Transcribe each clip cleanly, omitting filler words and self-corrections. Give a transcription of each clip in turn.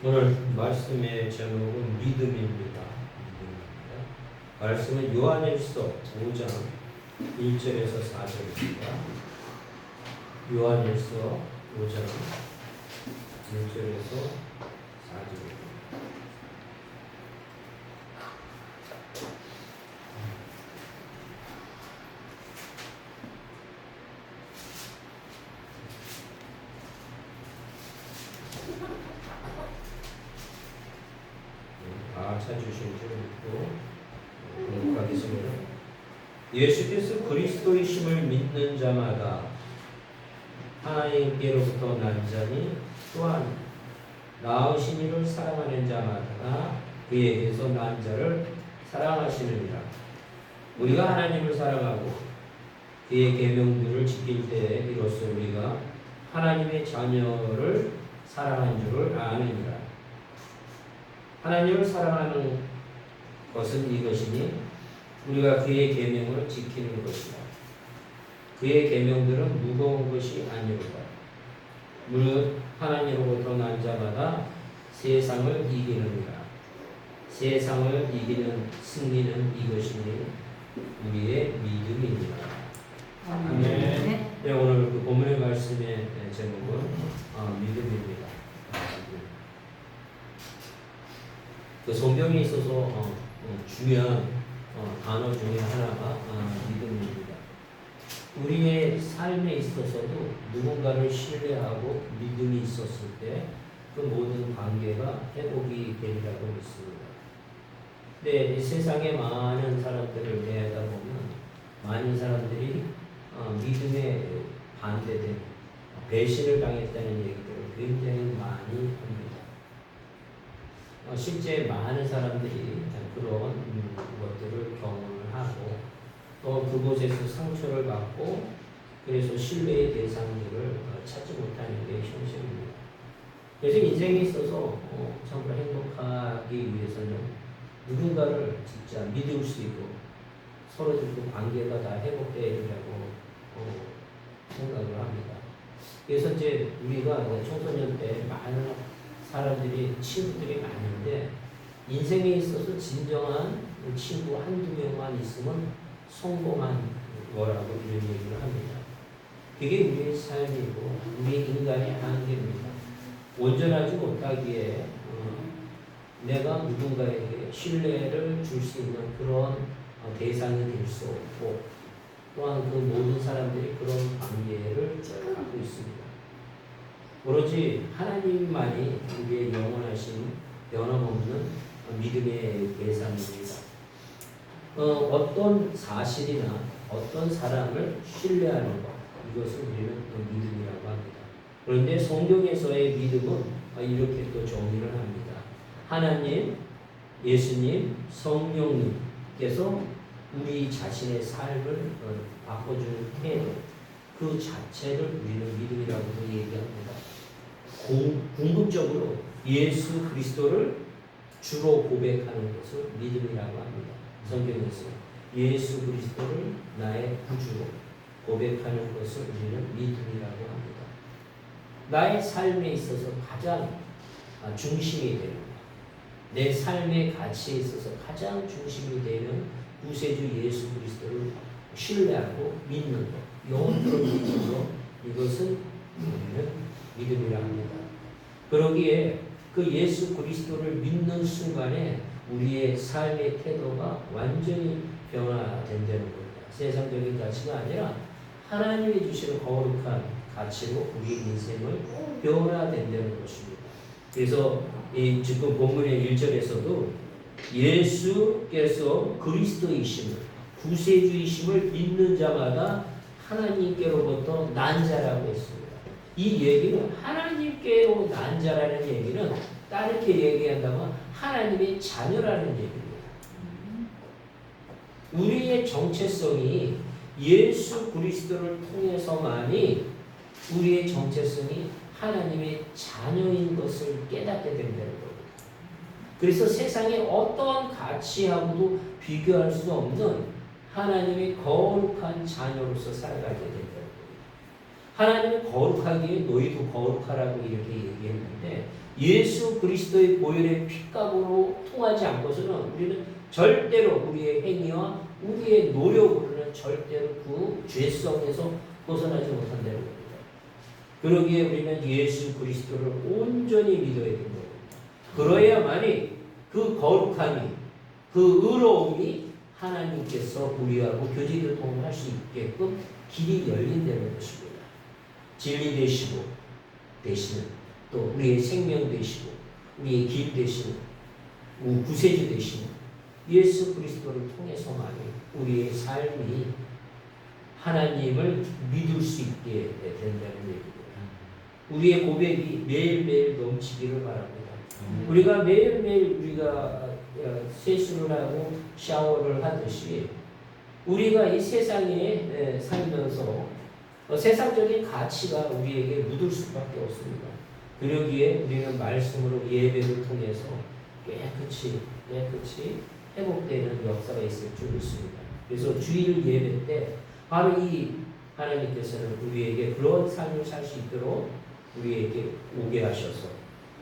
오늘 말씀의 제목은 믿음입니다. 말씀은 요한일서 5장 1절에서 4절입니다. 요한일서 5장 1절에서 4절입니다. 찾으신 줄 믿고 공부하겠습니다. 예수께서 그리스도이심을 믿는 자마다 하나님께로부터 난 자니 또한 낳으신 이를 사랑하는 자마다 그에게서 난 자를 사랑하시느니라. 우리가 하나님을 사랑하고 그의 계명들을 지킬 때에 비로소 우리가 하나님의 자녀를 사랑한 줄을 아느니라. 하나님을 사랑하는 것은 이것이니 우리가 그의 계명을 지키는 것이다. 그의 계명들은 무거운 것이 아니로다. 무릇 하나님으로부터 난 자마다 세상을 이기느니라. 세상을 이기는 승리는 이것이니 우리의 믿음이니라. 아멘. 네, 오늘 그 본문의 말씀의 제목은 믿음입니다. 그 성경에 있어서 중요한 단어 중에 하나가 믿음입니다. 우리의 삶에 있어서도 누군가를 신뢰하고 믿음이 있었을 때 그 모든 관계가 회복이 되리라고 믿습니다. 근데 이 세상에 많은 사람들을 대하다 보면 많은 사람들이 믿음에 반대된 배신을 당했다는 얘기들을 굉장히 많이 합니다. 실제 많은 사람들이 그런 것들을 경험을 하고 또 그곳에서 상처를 받고 그래서 신뢰의 대상들을 찾지 못하는 게 현실입니다. 그래서 인생에 있어서 정말 행복하기 위해서는 누군가를 진짜 믿을 수 있고 서로들 그 관계가 다 회복되어야 된다고 생각을 합니다. 그래서 이제 우리가 청소년 때 많은 사람들이 친구들이 많은데 인생에 있어서 진정한 친구 한두 명만 있으면 성공한 거라고 이런 얘기를 합니다. 그게 우리의 삶이고 우리 인간의 한계입니다. 온전하지 못하기에 내가 누군가에게 신뢰를 줄 수 있는 그런 대상이 될 수 없고 또한 그 모든 사람들이 그런 관계를 갖고 있습니다. 오로지 하나님만이 우리의 영원하신 변함없는 믿음의 대상입니다. 어떤 사실이나 어떤 사람을 신뢰하는 것, 이것을 우리는 믿음이라고 합니다. 그런데 성경에서의 믿음은 이렇게 또 정의를 합니다. 하나님, 예수님, 성령님께서 우리 자신의 삶을 바꿔주는 태도, 그 자체를 우리는 믿음이라고도 얘기합니다. 궁극적으로 예수 그리스도를 주로 고백하는 것을 믿음이라고 합니다. 성경에서 예수 그리스도를 나의 구주로 고백하는 것을 우리는 믿음이라고 합니다. 나의 삶에 있어서 가장 중심이 되는 것, 내 삶의 가치에 있어서 가장 중심이 되는 구세주 예수 그리스도를 신뢰하고 믿는 것, 영혼으로 믿는 것, 이것은 우리는 믿음이라 합니다. 그러기에 그 예수 그리스도를 믿는 순간에 우리의 삶의 태도가 완전히 변화된다는 겁니다. 세상적인 가치가 아니라 하나님이 주시는 거룩한 가치로 우리 인생을 변화된다는 것입니다. 그래서 이 지금 본문의 1절에서도 예수께서 그리스도이심을, 구세주이심을 믿는 자마다 하나님께로부터 난 자라고 했습니다. 이 얘기는 하나님께로 난 자라는 얘기는 다르게 얘기한다면 하나님의 자녀라는 얘기입니다. 우리의 정체성이 예수 그리스도를 통해서만이 우리의 정체성이 하나님의 자녀인 것을 깨닫게 된다는 겁니다. 그래서 세상의 어떠한 가치하고도 비교할 수 없는 하나님의 거룩한 자녀로서 살아가게 된다는 겁니다. 하나님은 거룩하기에 너희도 거룩하라고 이렇게 얘기했는데 예수 그리스도의 보혈의 피값으로 통하지 않고서는 우리는 절대로 우리의 행위와 우리의 노력으로는 절대로 그 죄성에서 벗어나지 못한다는 겁니다. 그러기에 우리는 예수 그리스도를 온전히 믿어야 됩니다. 그러야만이 그 거룩함이, 그 의로움이 하나님께서 우리하고 교제교통을 할 수 있게끔 길이 열린다는 것입니다. 진리 되시는 또 우리의 생명 되시고 우리의 길 되시는 구세주 되시는 예수 그리스도를 통해서만이 우리의 삶이 하나님을 믿을 수 있게 된다는 얘기입니다. 우리의 고백이 매일매일 넘치기를 바랍니다. 우리가 매일매일 우리가 세수를 하고 샤워를 하듯이 우리가 이 세상에 살면서 세상적인 가치가 우리에게 묻을 수밖에 없습니다. 그러기에 우리는 말씀으로 예배를 통해서 깨끗이 회복되는 역사가 있을 줄 믿습니다. 그래서 주일 예배 때 바로 이 하나님께서는 우리에게 그런 삶을 살 수 있도록 우리에게 오게 하셔서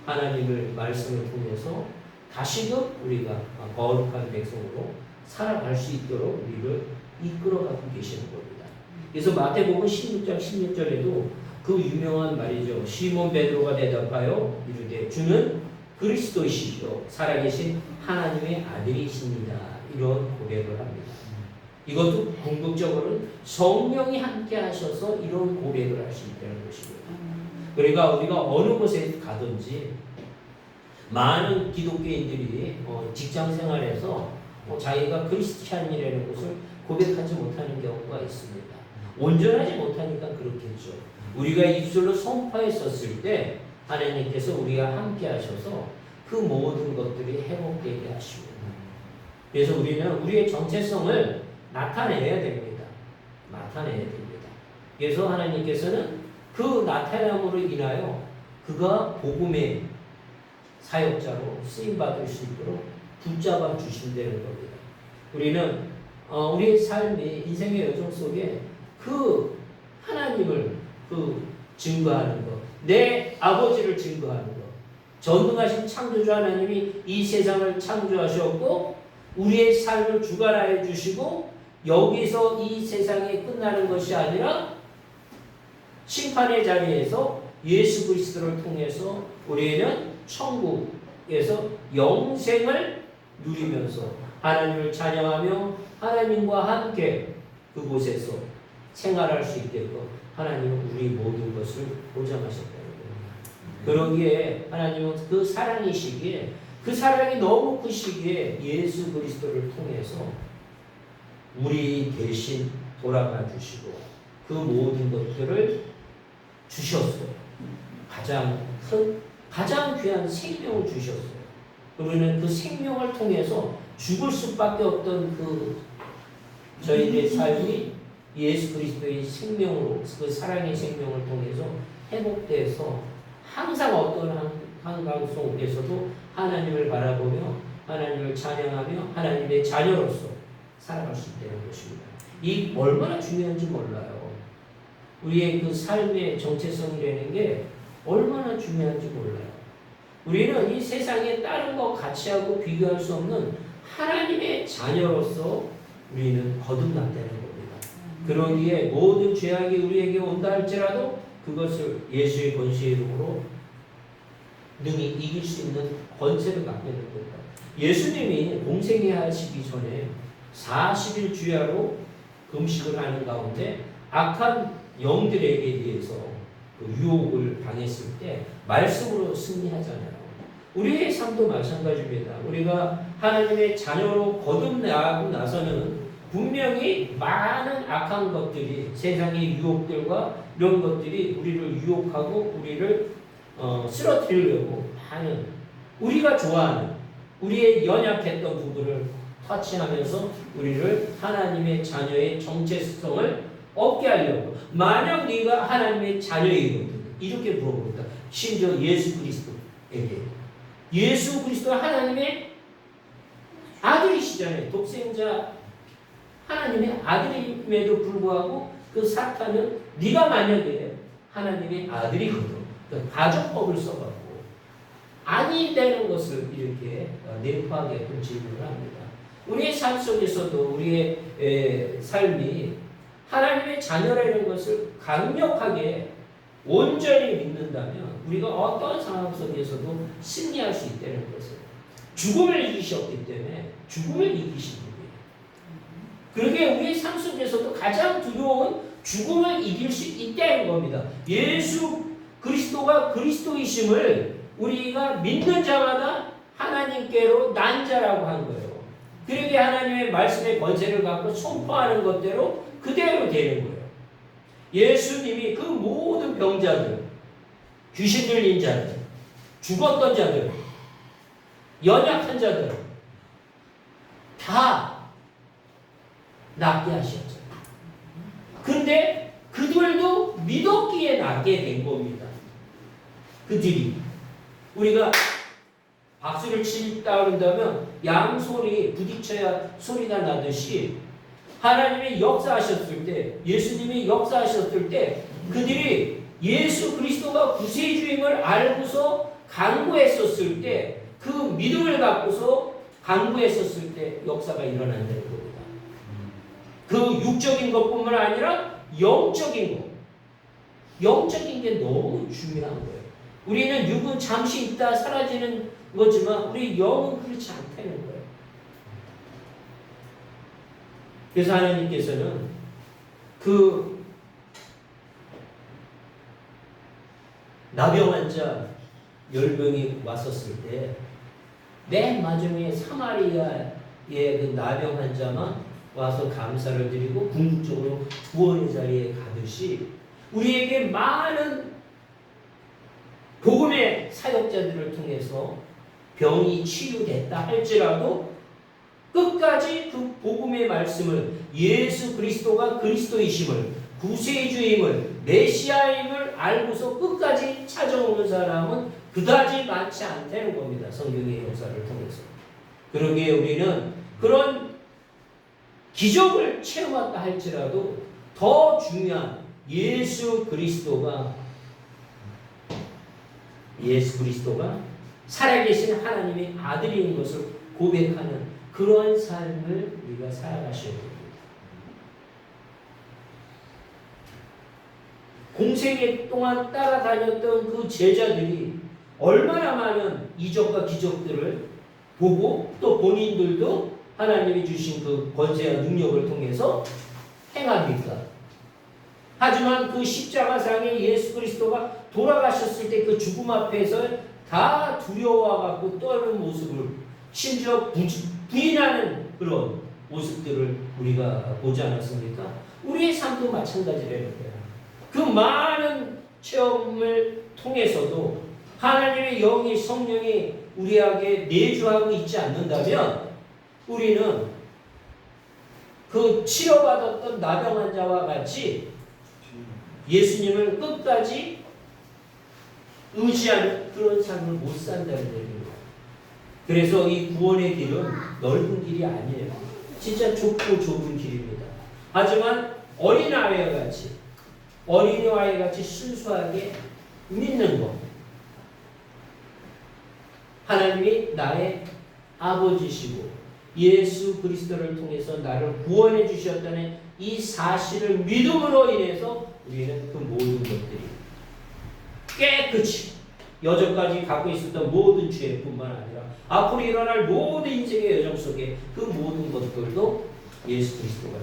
하나님을 말씀을 통해서 다시금 우리가 거룩한 백성으로 살아갈 수 있도록 우리를 이끌어가고 계시는 겁니다. 그래서 마태복음 16장 16절에도 그 유명한 말이죠. 시몬 베드로가 대답하여 이르되 주는 그리스도이시요 살아계신 하나님의 아들이십니다. 이런 고백을 합니다. 이것도 궁극적으로는 성령이 함께 하셔서 이런 고백을 할 수 있다는 것입니다. 그러니까 우리가 어느 곳에 가든지 많은 기독교인들이 직장 생활에서 자기가 크리스찬이라는 것을 고백하지 못하는 경우가 있습니다. 온전하지 못하니까 그렇겠죠. 우리가 입술로 선포했었을 때 하나님께서 우리와 함께 하셔서 그 모든 것들이 회복되게 하시고 그래서 우리는 우리의 정체성을 나타내야 됩니다. 그래서 하나님께서는 그 나타남으로 인하여 그가 복음의 사역자로 쓰임받을 수 있도록 붙잡아 주신다는 겁니다. 우리는 우리의 삶의 인생의 여정 속에 그 하나님을 증거하는 것, 내 아버지를 증거하는 것, 전능하신 창조주 하나님이 이 세상을 창조하셨고 우리의 삶을 주관하여 주시고 여기서 이 세상이 끝나는 것이 아니라 심판의 자리에서 예수 그리스도를 통해서 우리는 천국에서 영생을 누리면서 하나님을 찬양하며 하나님과 함께 그곳에서 생활할 수 있게끔 하나님은 우리 모든 것을 보장하셨다는 겁니다. 그러기에 하나님은 그 사랑이시기에 그 사랑이 너무 크시기에 예수 그리스도를 통해서 우리 대신 돌아가 주시고 그 모든 것들을 주셨어요. 가장 귀한 생명을 주셨어요. 우리는 그 생명을 통해서 죽을 수밖에 없던 저희들의 삶이 예수 그리스도의 생명으로 그 사랑의 생명을 통해서 회복돼서 항상 어떤 한강 속에서도 하나님을 바라보며 하나님을 찬양하며 하나님의 자녀로서 살아갈 수 있다는 것입니다. 이 얼마나 중요한지 몰라요. 우리의 그 삶의 정체성이라는 게 얼마나 중요한지 몰라요. 우리는 이 세상에 다른 것 가치하고 비교할 수 없는 하나님의 자녀로서 우리는 거듭났다는 겁니다. 그러기에 모든 죄악이 우리에게 온다 할지라도 그것을 예수의 권세의 이름으로 능히 이길 수 있는 권세를 갖게 된 겁니다. 예수님이 공생애 하시기 전에 40일 주야로 금식을 하는 가운데 악한 영들에게 의해서 그 유혹을 당했을 때 말씀으로 승리하잖아요. 우리의 삶도 마찬가지입니다. 우리가 하나님의 자녀로 거듭나고 나서는 분명히 많은 악한 것들이 세상의 유혹들과 이런 것들이 우리를 유혹하고 우리를 쓰러뜨리려고 하는 우리가 좋아하는 우리의 연약했던 부분을 터치하면서 우리를 하나님의 자녀의 정체성을 얻게 하려고 만약 네가 하나님의 자녀이거든 이렇게 물어봅니다. 심지어 예수 그리스도에게 예수 그리스도 하나님의 아들이시잖아요. 독생자 하나님의 아들임에도 불구하고 그 사탄은 네가 만약에 하나님의 아들이거든 가정법을 써갖고 아니되는 것을 이렇게 내포하게끔 질문을 합니다. 우리의 삶 속에서도 우리의 삶이 하나님의 자녀라는 것을 강력하게 온전히 믿는다면 우리가 어떠한 상황 속에서도 승리할 수 있다는 것을, 죽음을 이기셨기 때문에 죽음을 이기신 분이에요. 그러게 우리의 삶 속에서도 가장 두려운 죽음을 이길 수 있다는 겁니다. 예수 그리스도가 그리스도이심을 우리가 믿는 자마다 하나님께로 난 자라고 한 거예요. 그러게 하나님의 말씀의 권세를 갖고 선포하는 것대로 그대로 되는 거예요. 예수님이 그 모든 병자들, 귀신 들린 자들, 죽었던 자들, 연약한 자들 다 낫게 하셨죠. 근데 그들도 믿었기에 낫게 된 겁니다. 그들이 우리가 박수를 치다 그런다면 양소리 부딪혀야 소리가 나듯이 하나님이 역사하셨을 때, 예수님이 역사하셨을 때 그들이 예수 그리스도가 구세주임을 알고서 간구했었을 때, 그 믿음을 갖고서 간구했었을 때 역사가 일어난다는 겁니다. 그 육적인 것뿐만 아니라 영적인 것, 영적인 게 너무 중요한 거예요. 우리는 육은 잠시 있다 사라지는 거지만 우리 영은 그렇지 않다는 거예요. 그래서 하나님께서는 그 나병 환자 10명이 왔었을 때 맨 마지막에 사마리아의 그 나병 환자만 와서 감사를 드리고 궁극적으로 구원의 자리에 가듯이 우리에게 많은 복음의 사역자들을 통해서 병이 치유됐다 할지라도 끝까지 그 복음의 말씀을, 예수 그리스도가 그리스도이심을, 구세주임을, 메시아임을 알고서 끝까지 찾아오는 사람은 그다지 많지 않다는 겁니다. 성경의 역사를 통해서. 그러기에 우리는 그런 기적을 체험한다 할지라도 더 중요한 예수 그리스도가 살아계신 하나님의 아들인 것을 고백하는 그런 삶을 우리가 살아가셔야 됩니다. 공생애 동안 따라다녔던 그 제자들이 얼마나 많은 이적과 기적들을 보고 또 본인들도 하나님이 주신 그 권세와 능력을 통해서 행합니까? 하지만 그 십자가상에 예수 그리스도가 돌아가셨을 때 그 죽음 앞에서 다 두려워하고 떠는 모습을, 심지어 부인하는 그런 모습들을 우리가 보지 않았습니까? 우리의 삶도 마찬가지라는 거예요. 그 많은 체험을 통해서도 하나님의 영이, 성령이 우리에게 내주하고 있지 않는다면 우리는 그 치료받았던 나병 환자와 같이 예수님을 끝까지 의지하는 그런 삶을 못 산다는 얘기입니다. 그래서 이 구원의 길은 넓은 길이 아니에요. 진짜 좁고 좁은 길입니다. 하지만 어린아이와 같이 순수하게 믿는 것. 하나님이 나의 아버지시고 예수 그리스도를 통해서 나를 구원해 주셨다는 이 사실을 믿음으로 인해서 우리는 그 모든 것들이 깨끗이 여전까지 갖고 있었던 모든 죄뿐만 아니라 앞으로 일어날 모든 인생의 여정 속에 그 모든 것들도 예수 그리스도가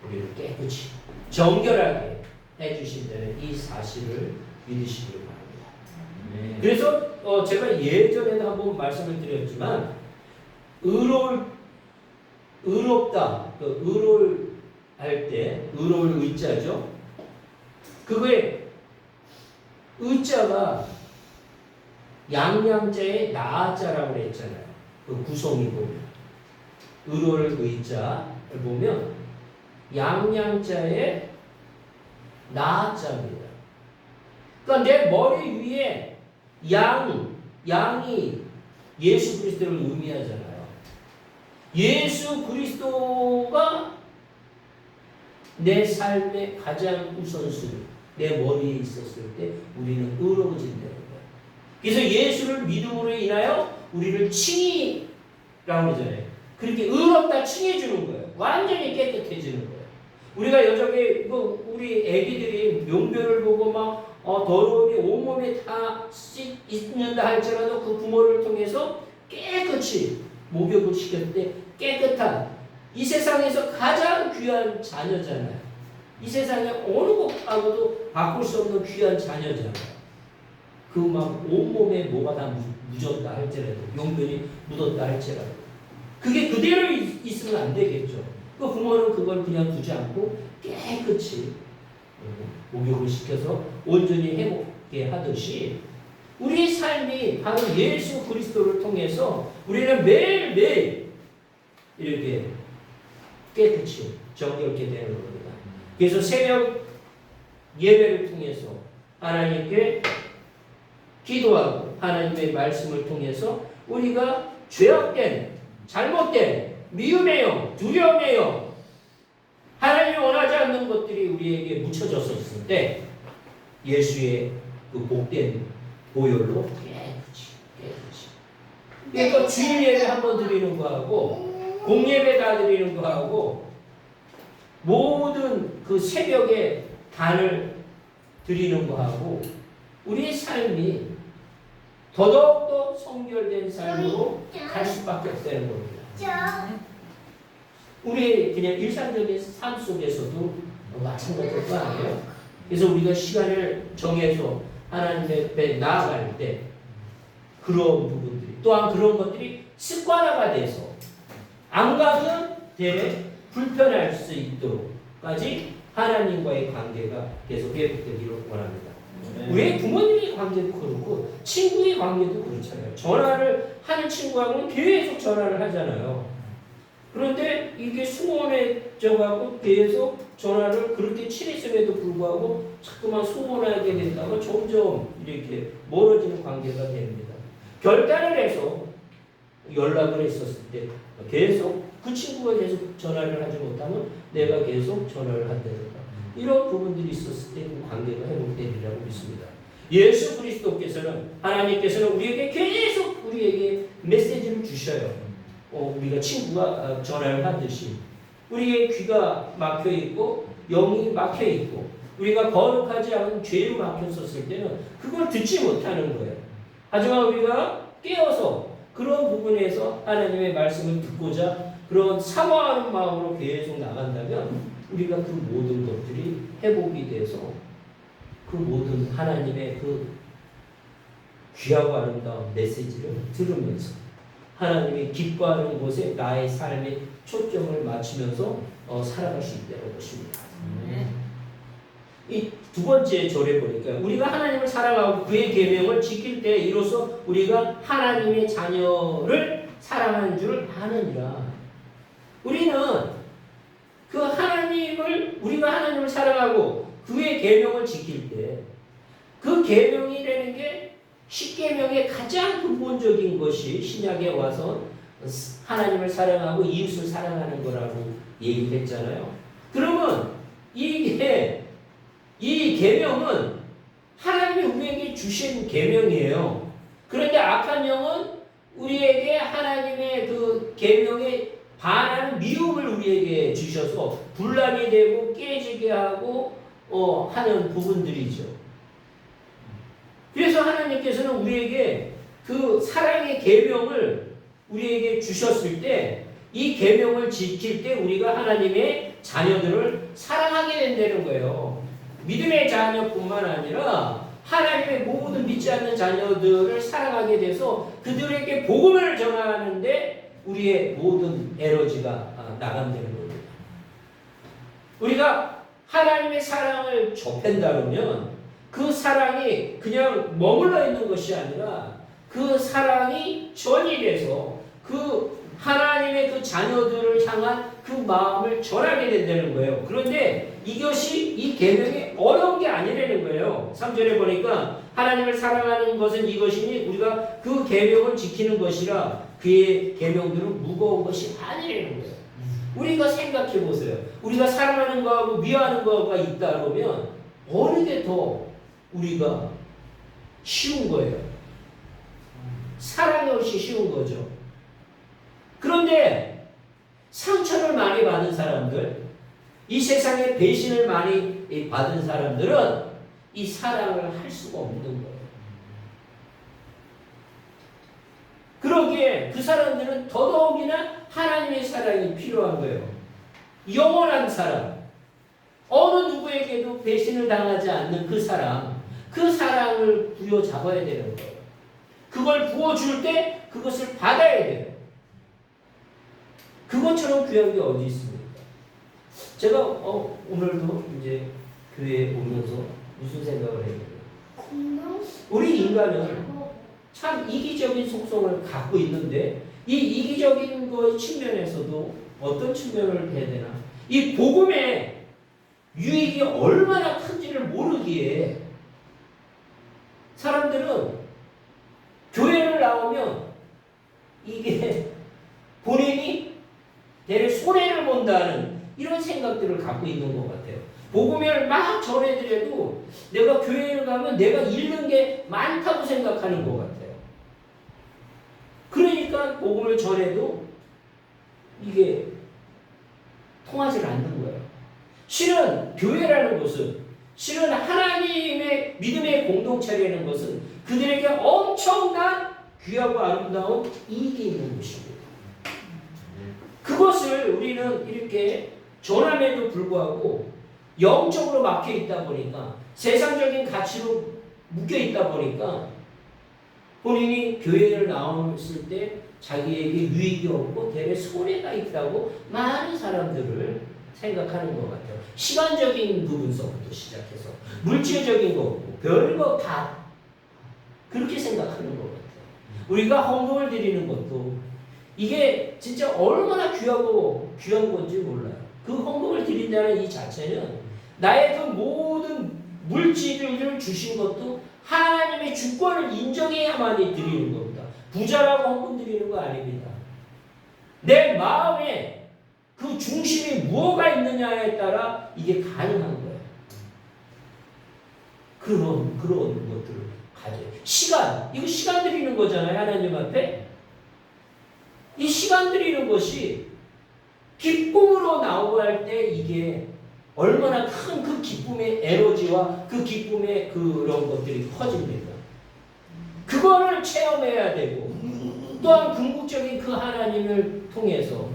우리를 깨끗이 정결하게 해주신다는 이 사실을 믿으시길 바랍니다. 그래서 제가 예전에도 한번 말씀을 드렸지만 의롭다, 의로울 할 때 의로울 의자죠. 그거에 의자가 양양자의 나자라고 했잖아요. 그 구성이 보면 의로울 의자를 보면 양양자의 나자입니다. 그러니까 내 머리 위에 양이 예수 그리스도를 의미하잖아요. 예수 그리스도가 내 삶의 가장 우선순위, 내 머리에 있었을 때 우리는 의로워진다는 거예요. 그래서 예수를 믿음으로 인하여 우리를 칭의라고 그러잖아요. 그렇게 의롭다 칭해주는 거예요. 완전히 깨끗해지는 거예요. 우리가 여전히 우리 애기들이 용변을 보고 막 더러움이 온몸에 다 있는다 할지라도 그 부모를 통해서 깨끗이 목욕을 시켰을 때 깨끗한 이 세상에서 가장 귀한 자녀잖아요. 이 세상에 어느 것하고도 바꿀 수 없는 귀한 자녀잖아요. 그 막 온몸에 뭐가 다 묻었다 할지라도 용변이 묻었다 할지라도 그게 그대로 있으면 안 되겠죠. 그 부모는 그걸 그냥 두지 않고 깨끗이 목욕을 시켜서 온전히 회복하게 하듯이 우리의 삶이 바로 예수 그리스도를 통해서 우리는 매일매일 이렇게 깨끗이 정결케 되는 겁니다. 그래서 새벽 예배를 통해서 하나님께 기도하고 하나님의 말씀을 통해서 우리가 죄악된 잘못된 미움의 영, 두려움의 영, 하나님이 원하지 않는 것들이 우리에게 묻혀졌었을 때 예수의 그 복된 보혈로 깨끗이 그러니까 주일 예배 한번 드리는 거하고 공예배 다 드리는 거하고 모든 그 새벽에 단을 드리는 거하고 우리의 삶이 더더욱더 성결된 삶으로 갈 수밖에 없다는 겁니다. 우리 그냥 일상적인 삶 속에서도 마찬가지일 거 아니에요? 그래서 우리가 시간을 정해서 하나님 앞에 나아갈 때 그런 부분들이 또한 그런 것들이 습관화가 돼서 안 가면 되레 불편할 수 있도록까지 하나님과의 관계가 계속 회복되기를 원합니다. 우리 부모님의 관계도 그렇고 친구의 관계도 그렇잖아요. 전화를 하는 친구하고는 계속 전화를 하잖아요. 그런데 이게 수모해져가고 계속 전화를 그렇게 친했음에도 불구하고 자꾸만 소원하게 된다고 점점 이렇게 멀어지는 관계가 됩니다. 결단을 해서 연락을 했었을 때 계속 그 친구가 계속 전화를 하지 못하면 내가 계속 전화를 한다든가 이런 부분들이 있었을 때 그 관계가 회복되리라고 믿습니다. 예수 그리스도께서는 하나님께서는 우리에게 계속 우리에게 메시지를 주셔요. 우리가 친구가 전화를 하듯이 우리의 귀가 막혀 있고 영이 막혀 있고 우리가 거룩하지 않은 죄로 막혔었을 때는 그걸 듣지 못하는 거예요. 하지만 우리가 깨어서 그런 부분에서 하나님의 말씀을 듣고자 그런 사모하는 마음으로 계속 나간다면 우리가 그 모든 것들이 회복이 돼서 그 모든 하나님의 그 귀하고 아름다운 메시지를 들으면서 하나님이 기뻐하는 곳에 나의 삶의 초점을 맞추면서 살아갈 수 있다는 것입니다. 이 두 번째 절에 보니까 우리가 하나님을 사랑하고 그의 계명을 지킬 때 이로써 우리가 하나님의 자녀를 사랑하는 줄 아느니라. 우리는 우리가 하나님을 사랑하고 그의 계명을 지킬 때 그 계명이라는 게 십계명의 가장 근본적인 것이 신약에 와서 하나님을 사랑하고 이웃을 사랑하는 거라고 얘기했잖아요. 그러면 이 계명은 하나님이 우리에게 주신 계명이에요. 그런데 악한 영은 우리에게 하나님의 그 계명에 반하는 미움을 우리에게 주셔서 분란이 되고 깨지게 하고 하는 부분들이죠. 그래서 하나님께서는 우리에게 그 사랑의 계명을 우리에게 주셨을 때 이 계명을 지킬 때 우리가 하나님의 자녀들을 사랑하게 된다는 거예요. 믿음의 자녀뿐만 아니라 하나님의 모든 믿지 않는 자녀들을 사랑하게 돼서 그들에게 복음을 전하는데 우리의 모든 에너지가 나간다는 겁니다. 우리가 하나님의 사랑을 접한다면 그 사랑이 그냥 머물러 있는 것이 아니라 그 사랑이 전이 돼서 그 하나님의 그 자녀들을 향한 그 마음을 전하게 된다는 거예요. 그런데 이것이 이 계명이 어려운 게 아니라는 거예요. 3절에 보니까 하나님을 사랑하는 것은 이것이니 우리가 그 계명을 지키는 것이라 그의 계명들은 무거운 것이 아니라는 거예요. 우리가 생각해 보세요. 우리가 사랑하는 거하고 미워하는 거가 있다 그러면 어느 게 더 우리가 쉬운 거예요. 사랑이 훨씬 쉬운 거죠. 그런데 상처를 많이 받은 사람들, 이 세상에 배신을 많이 받은 사람들은 이 사랑을 할 수가 없는 거예요. 그러기에 그 사람들은 더더욱이나 하나님의 사랑이 필요한 거예요. 영원한 사랑. 어느 누구에게도 배신을 당하지 않는 그 사랑. 그 사랑을 부여잡아야 되는 거예요. 그걸 부어줄 때 그것을 받아야 돼요. 그것처럼 귀한 게 어디 있습니까? 제가 오늘도 이제 교회에 오면서 무슨 생각을 했냐면 우리 인간은 참 이기적인 속성을 갖고 있는데 이 이기적인 거 측면에서도 어떤 측면을 해야 되나? 이 복음의 유익이 얼마나 큰지를 모르기에 사람들은 교회를 나오면 이게 본인이 대략 손해를 본다는 이런 생각들을 갖고 있는 것 같아요. 복음을 막 전해드려도 내가 교회를 가면 내가 잃는 게 많다고 생각하는 것 같아요. 그러니까 복음을 전해도 이게 통하지 않는 거예요. 실은 교회라는 것은, 실은 하나님의 믿음의 공동체라는 것은 그들에게 엄청난 귀하고 아름다운 이익이 있는 것입니다. 그것을 우리는 이렇게 전함에도 불구하고 영적으로 막혀 있다 보니까, 세상적인 가치로 묶여 있다 보니까 본인이 교회를 나왔을 때 자기에게 유익이 없고 대개 손해가 있다고 많은 사람들을 생각하는 것 같아요. 시간적인 부분서부터 시작해서 물질적인 거 없고 별거 다 그렇게 생각하는 것 같아요. 우리가 헌금을 드리는 것도 이게 진짜 얼마나 귀하고 귀한 건지 몰라요. 그 헌금을 드린다는 이 자체는 나의 그 모든 물질을 주신 것도 하나님의 주권을 인정해야만이 드리는 겁니다. 부자라고 헌금 드리는 거 아닙니다. 내 마음에 그 중심이 무엇가 있느냐에 따라 이게 가능한 거예요. 그런 것들을 가져요. 시간, 이거 시간 드리는 거잖아요. 하나님 앞에. 이 시간 드리는 것이 기쁨으로 나오고 할 때 이게 얼마나 큰 그 기쁨의 에너지와 그 기쁨의 그런 것들이 커집니다. 그거를 체험해야 되고, 또한 궁극적인 그 하나님을 통해서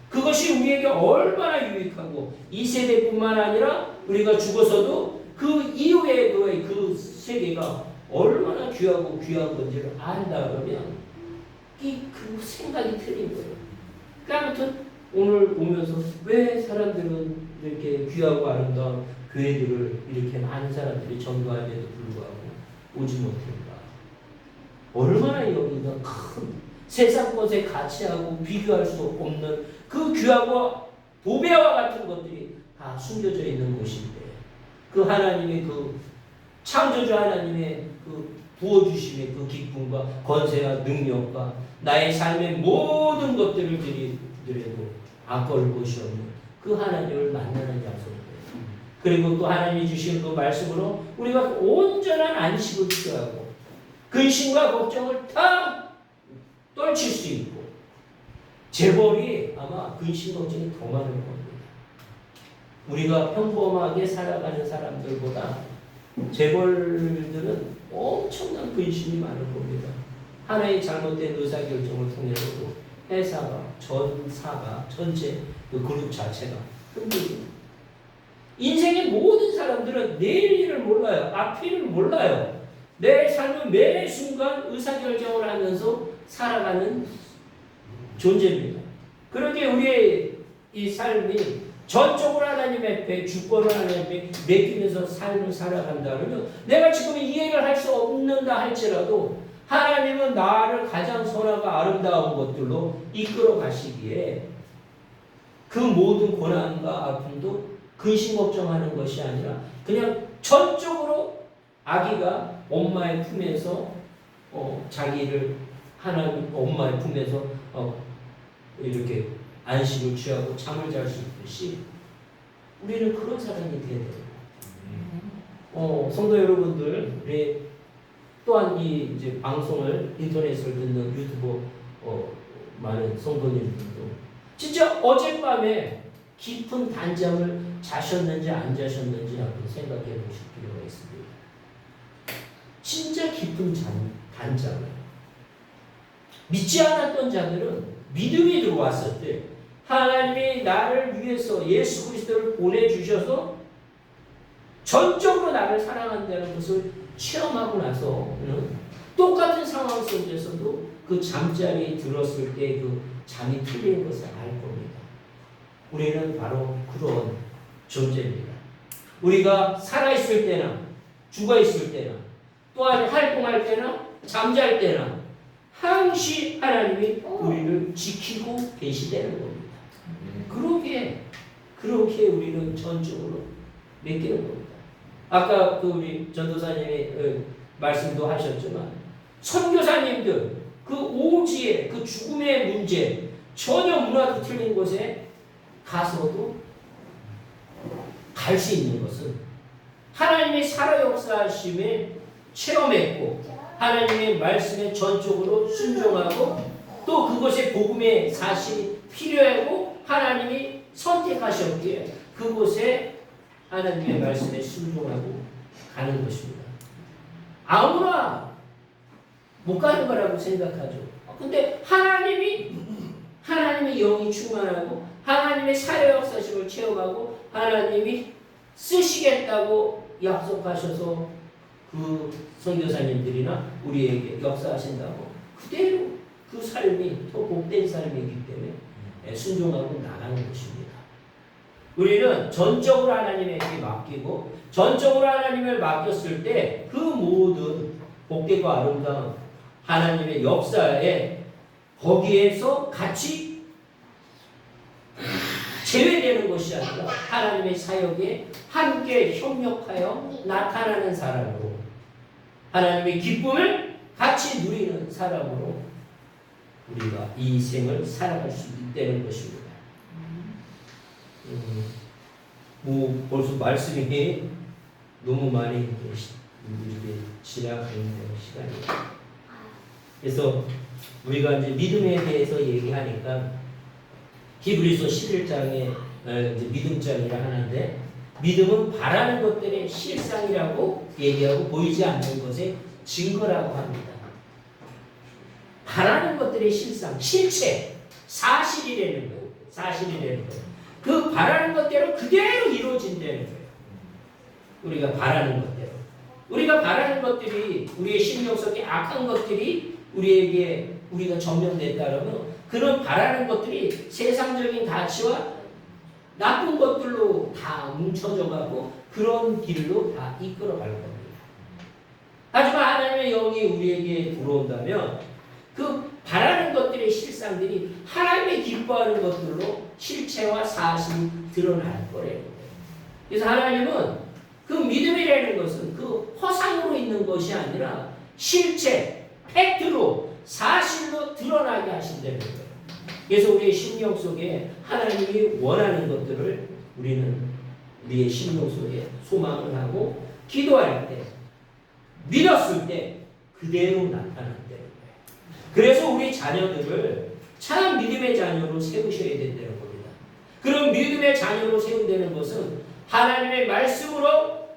그것이 우리에게 얼마나 유익하고, 이 세대뿐만 아니라 우리가 죽어서도 그 이후에도의 그 세계가 얼마나 귀하고 귀한 건지를 안다 그러면 그 생각이 틀린 거예요. 그러니까 아무튼 오늘 오면서 왜 사람들은 이렇게 귀하고 아름다운 교회들을 이렇게 많은 사람들이 전도함에도 불구하고 오지 못했는가? 얼마나 여기가 큰 세상 것에 가치하고 비교할 수 없는 그 귀하고 보배와 같은 것들이 다 숨겨져 있는 곳인데, 그 하나님의 그 창조주 하나님의 그 부어주심의 그 기쁨과 권세와 능력과 나의 삶의 모든 것들을 드리더라도 아까울 것이 없는 그 하나님을 만나는 약속이에요. 그리고 또 하나님이 주신 그 말씀으로 우리가 온전한 안식을 취하고 근심과 걱정을 다 떨칠 수 있고, 재벌이 아마 근심 걱정이 더 많을 겁니다. 우리가 평범하게 살아가는 사람들보다 재벌들은 엄청난 근심이 많을 겁니다. 하나의 잘못된 의사결정을 통해서도 회사가, 전사가, 전체 그 그룹 자체가 흔들립니다. 인생의 모든 사람들은 내일 일을 몰라요. 앞 일을 몰라요. 내 삶은 매 순간 의사결정을 하면서 살아가는 존재입니다. 그러기에 우리의 이 삶이 전적으로 하나님 앞에 주권을 하나님 앞에 맡기면서 삶을 살아간다면, 내가 지금 이해를 할 수 없는다 할지라도 하나님은 나를 가장 선하고 아름다운 것들로 이끌어 가시기에 그 모든 고난과 아픔도 근심 걱정하는 것이 아니라 그냥 전적으로 아기가 엄마의 품에서 자기를 하나님 엄마의 품에서 이렇게 안식을 취하고 잠을 잘 수 있듯이 우리는 그런 사람이 돼야 돼요. 성도 여러분들, 우리 또한 이 이제 방송을 인터넷을 듣는 유튜버 많은 성도님들도 진짜 어젯밤에 깊은 단잠을 자셨는지 안 자셨는지 한번 생각해 보실 필요가 있습니다. 진짜 깊은 단잠을. 믿지 않았던 자들은 믿음이 들어왔을 때 하나님이 나를 위해서 예수 그리스도를 보내주셔서 전적으로 나를 사랑한다는 것을 체험하고 나서는 똑같은 상황 속에서도 그 잠자리에 들었을 때 그 잠이 틀린 것을 알 겁니다. 우리는 바로 그런 존재입니다. 우리가 살아있을 때나 죽어있을 때나 또한 활동할 때나 잠잘 때나 항시 하나님이 우리를 지키고 계시다는 겁니다. 그렇게 우리는 전적으로 맡기는 겁니다. 아까 그 우리 전도사님이 말씀도 하셨지만 선교사님들 그 오지의 그 죽음의 문제 전혀 문화도 틀린 곳에 가서도 갈 수 있는 것은 하나님의 살아 역사하심에 체험했고 하나님의 말씀에 전적으로 순종하고 또 그것의 복음의 사실이 필요하고 하나님이 선택하셨기에 그곳에 하나님의 말씀에 순종하고 가는 것입니다. 아무나 못 가는 거라고 생각하죠. 근데 하나님의 영이 충만하고 하나님의 살아 역사심을 체험하고 하나님이 쓰시겠다고 약속하셔서 그 선교사님들이나 우리에게 역사하신다고 그대로 그 삶이 더 복된 삶이기 때문에 순종하고 나가는 것입니다. 우리는 전적으로 하나님에게 맡기고 전적으로 하나님을 맡겼을 때 그 모든 복되고 아름다운 하나님의 역사에 거기에서 같이 제외되는 것이 아니라 하나님의 사역에 함께 협력하여 나타나는 사람으로 하나님의 기쁨을 같이 누리는 사람으로 우리가 이 생을 살아갈 수 있다는 것입니다. 벌써 말씀이 너무 많이 이렇게 지나가는 시간이에요. 그래서 우리가 이제 믿음에 대해서 얘기하니까 히브리서 11장에 이제 믿음장이라 하는데 믿음은 바라는 것들의 실상이라고 얘기하고 보이지 않는 것의 증거라고 합니다. 바라는 것들의 실상, 실체, 사실이라는 거예요. 사실이라는 거예요. 그 바라는 것대로 그대로 이루어진다는 거예요. 우리가 바라는 것대로. 우리가 바라는 것들이 우리의 심령 속에 악한 것들이 우리에게 우리가 점령됐다면 그런 바라는 것들이 세상적인 가치와 나쁜 것들로 다 뭉쳐져 가고 그런 길로 다 이끌어 갈 겁니다. 하지만 하나님의 영이 우리에게 들어온다면 그 바라는 것들의 실상들이 하나님의 기뻐하는 것들로 실체와 사실이 드러날 거라는 거예요. 그래서 하나님은 그 믿음이라는 것은 그 허상으로 있는 것이 아니라 실체, 팩트로, 사실로 드러나게 하신다는 거예요. 그래서 우리의 심령 속에 하나님이 원하는 것들을 우리는 우리의 심령 속에 소망을 하고 기도할 때, 믿었을 때 그대로 나타난다는 거예요. 그래서 우리 자녀들을 참 믿음의 자녀로 세우셔야 된다는 겁니다. 그런 믿음의 자녀로 세운다는 것은 하나님의 말씀으로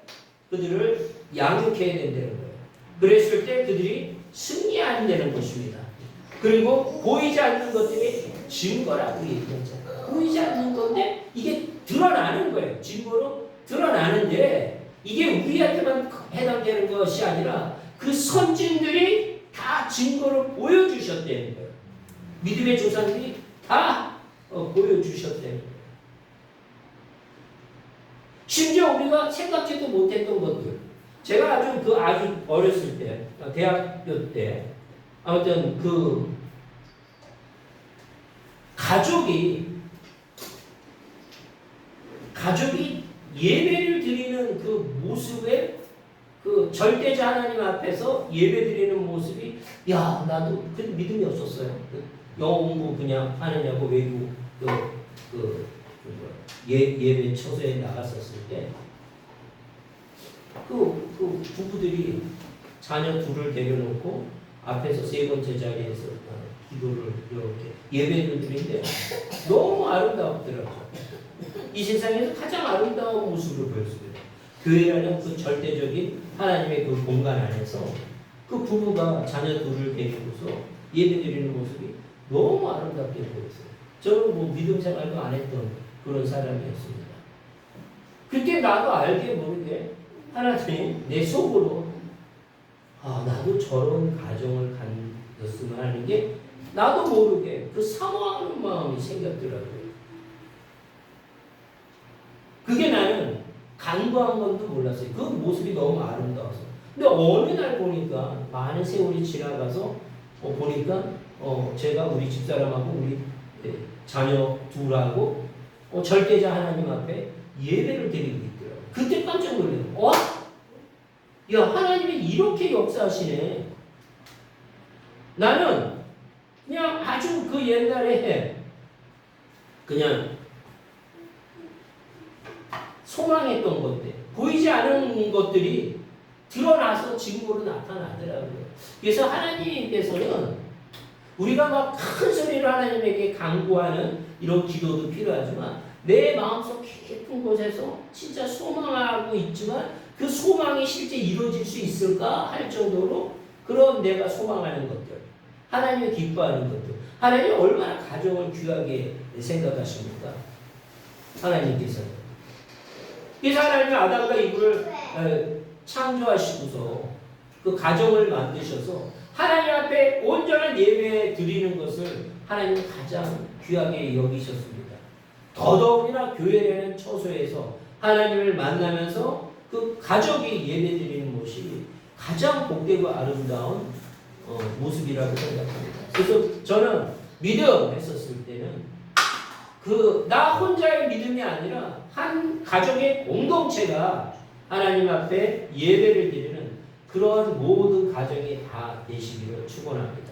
그들을 양육해야 된다는 거예요. 그랬을 때 그들이 승리한다는 것입니다. 그리고 보이지 않는 것들이 증거라고 얘기했잖아요. 보이지 않는 건데 이게 드러나는 거예요. 증거로 드러나는데 이게 우리한테만 해당되는 것이 아니라 그 선진들이 다 증거를 보여주셨다는 거예요. 믿음의 조상들이 다 보여주셨다는 거예요. 심지어 우리가 생각지도 못했던 것들. 제가 아주 어렸을 때, 대학교 때, 아무튼 그 가족이 예배를 드리는 그 모습에 그 절대자 하나님 앞에서 예배 드리는 모습이 나도 그 믿음이 없었어요. 영어 공부 그냥 하느냐고 외국 예배 처소에 나갔었을 때 그 부부들이 자녀 둘을 데려놓고 앞에서 세 번째 자리에서 기도를 이렇게 예배를 드리는데 너무 아름답더라고요. 이 세상에서 가장 아름다운 모습을 보였습니다. 교회라는 그 절대적인 하나님의 그 공간 안에서 그 부부가 자녀 둘을 데리고서 예배드리는 모습이 너무 아름답게 보였어요. 저는 뭐 믿음 생활도 안 했던 그런 사람이었습니다. 그때 나도 알게 모르게 하나님 내 속으로 나도 저런 가정을 가졌으면 하는 게 나도 모르게 그 사모하는 마음이 생겼더라고요. 그게 나는 간과한 건도 몰랐어요. 그 모습이 너무 아름다워서. 근데 어느 날 보니까 많은 세월이 지나가서 보니까 제가 우리 집사람하고 우리 자녀 둘하고 절대자 하나님 앞에 예배를 드리고 있더라고요. 그때 깜짝 놀래요. 야, 하나님이 이렇게 역사하시네. 나는 그냥 아주 그 옛날에 그냥 소망했던 것들, 보이지 않은 것들이 드러나서 지금으로 나타나더라고요. 그래서 하나님께서는 우리가 막 큰 소리로 하나님에게 간구하는 이런 기도도 필요하지만 내 마음속 깊은 곳에서 진짜 소망하고 있지만 그 소망이 실제 이루어질 수 있을까 할 정도로 그런 내가 소망하는 것들, 하나님이 기뻐하는 것들, 하나님이 얼마나 가정을 귀하게 생각하십니까? 하나님께서는. 그래서 하나님이 아담과 이브를 창조하시고서 그 가정을 만드셔서 하나님 앞에 온전한 예배 드리는 것을 하나님은 가장 귀하게 여기셨습니다. 더더욱이나 교회라는 처소에서 하나님을 만나면서 그 가족이 예배 드리는 모습이 가장 복되고 아름다운 모습이라고 생각합니다. 그래서 저는 믿음 했었을 때는 나 혼자의 믿음이 아니라 한 가족의 공동체가 하나님 앞에 예배를 드리는 그런 모든 가정이 다 되시기를 축원합니다.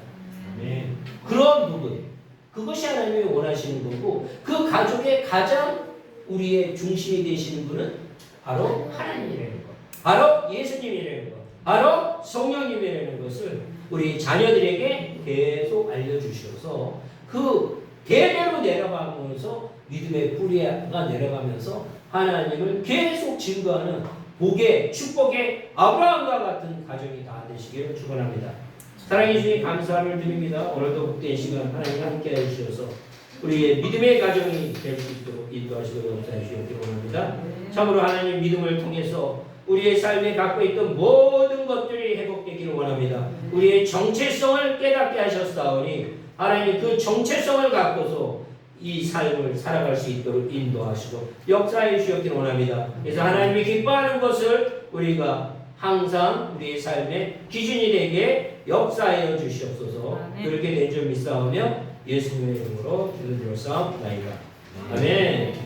네. 그런 부분, 그것이 하나님이 원하시는 거고 그 가족의 가장 우리의 중심이 되시는 분은 바로 하나님이라는 것, 바로 예수님이라는 것, 바로 성령님이라는 것을 우리 자녀들에게 계속 알려주셔서 그 대대로 내려가면서 믿음의 뿌리가 내려가면서 하나님을 계속 증거하는 복의 축복의 아브라함과 같은 가정이 다 되시기를 축원합니다. 사랑해 주님 감사를 드립니다. 오늘도 복된 시간 하나님 함께 해주셔서 우리의 믿음의 가정이 될 수 있도록 인도하시고 용서해 주시기 원합니다. 참으로 하나님 믿음을 통해서 우리의 삶에 갖고 있던 모든 것들이 회복되기를 원합니다. 우리의 정체성을 깨닫게 하셨사오니 하나님 그 정체성을 갖고서 이 삶을 살아갈 수 있도록 인도하시고 역사해 주셨기를 원합니다. 그래서 하나님이 기뻐하는 것을 우리가 항상 우리의 삶의 기준이 되게 역사하여 주시옵소서. 그렇게 된 줄 믿사오며 예수님의 이름으로 기도드렸사옵나이다. 아멘.